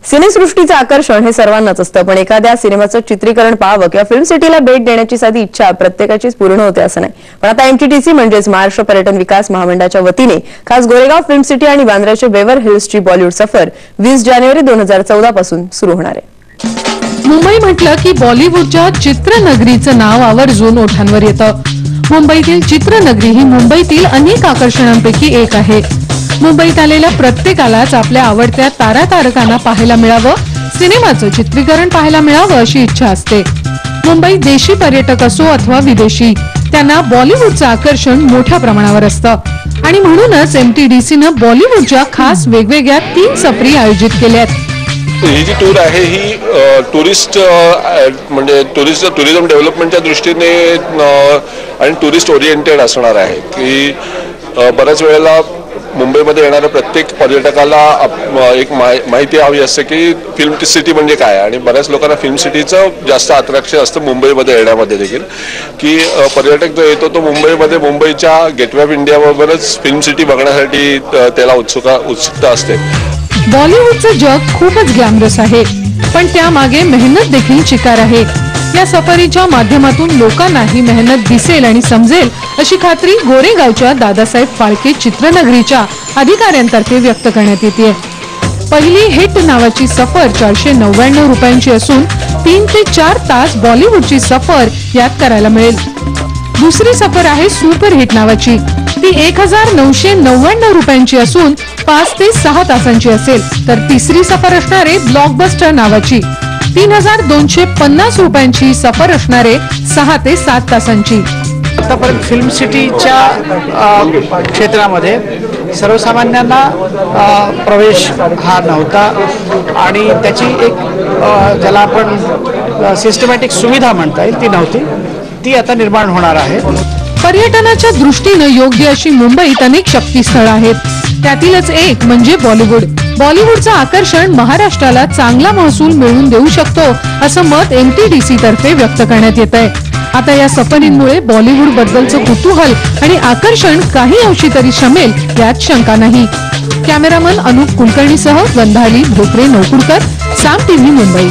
सिनेसृष्टीचं आकर्षण हे सर्वांनाच असतं, पण एखाद्या सिनेमाचं चित्रीकरण पाहावं किंवा फिल्म सिटीला भेट देण्याची साधी इच्छा प्रत्येकाचीच पूर्ण होते असं नाही। पण आता एमटीडीसी म्हणजेच महाराष्ट्र पर्यटन विकास महामंडळाच्या वतीने खास गोरेगाव फिल्म सिटी आणि बांद्राचे बेवर हिल्सची बॉलिवूड सफर 20 जानेवारी 2014 पासून सुरू होणार आहे। मुंबई म्हटलं की बॉलिवूडच्या चित्रनगरीचं नाव आवर्जून ओठांवर येतं। मुंबईतील चित्रनगरी ही मुंबईतील अनेक आकर्षणांपैकी एक आहे। मुंबईत आलेल्या प्रत्येकालाच आपल्या आवडत्या तारकांना पाहायला मिळावं, सिनेमाचं चित्रीकरण पाहायला मिळावं अशी इच्छा असते। मुंबईत देशी पर्यटक असो अथवा विदेशी, त्यांना बॉलिवूडचं आकर्षण मोठ्या प्रमाणावर असतं आणि म्हणूनच एमटीडीसीनं बॉलिवूडच्या खास वेगवेगळ्या 3 सफरी आयोजित केल्यात। ही जी टूर आहे ही टुरिस्ट म्हणजे टुरिझम डेव्हलपमेंटच्या दृष्टीने आणि टुरिस्ट ओरिएंटेड असणार आहे की बऱ्याच वेळेला मुंबईमध्ये येणाऱ्या प्रत्येक पर्यटकाला एक माहिती हवी असते की फिल्म सिटी म्हणजे काय, आणि बऱ्याच लोकांना फिल्म सिटीचं जास्त आकर्षण असतं मुंबईमध्ये येण्यामध्ये देखील, की पर्यटक जो येतो तो मुंबईच्या गेटवे ऑफ इंडियाबरोबरच फिल्म सिटी बघण्यासाठी त्याला उत्सुकता असते। बॉलिवूडचं जग खूपच ग्लॅमरस आहे, पण त्यामागे मेहनत देखील चिकार आहे। या सफरीच्या माध्यमातून लोकांना ही मेहनत दिसेल आणि समजेल अशी खात्री गोरेगावच्या दादासाहेब फाळके चित्रनगरीच्या अधिकाऱ्यांतर्फे व्यक्त करण्यात येते। पहिली हिट नावाची सफर 499 रुपयांची असून 3 ते 4 तास बॉलिवूडची सफर यात करायला मिळेल। दुसरी सफर आहे सुपर हिट नावाची, ती 1999 रुपयांची असून 5 ते 6 तासांची असेल, तर तिसरी सफर असणारे ब्लॉकबस्टर नावाची 3250 रुपयांची सफर असणारे 6 ते 7 तासांची। आतापर्यंत फिल्म सिटीच्या क्षेत्रामध्ये सर्वसामान्यांना प्रवेश हा नव्हता आणि त्याची एक ज्याला आपण सिस्टमॅटिक सुविधा म्हणता येईल ती नव्हती, ती आता निर्माण होणार आहे। पर्यटनाच्या दृष्टीने योग्य अशी मुंबईत अनेक शक्तीस्थळं आहेत, त्यातीलच एक म्हणजे बॉलिवूड। बॉलिवूडचं आकर्षण महाराष्ट्राला चांगला महसूल मिळवून देऊ शकतो असं मत एमटीडीसी तर्फे व्यक्त करण्यात येत आहे। आता या सफरींमुळे बॉलिवूड बद्दलचं कुतूहल आणि आकर्षण काही अंशी तरी शमेल यात शंका नाही। कॅमेरामन अनुप कुलकर्णीसह गंधाली भोकरे नौकुडकर, साम टीव्ही मुंबई।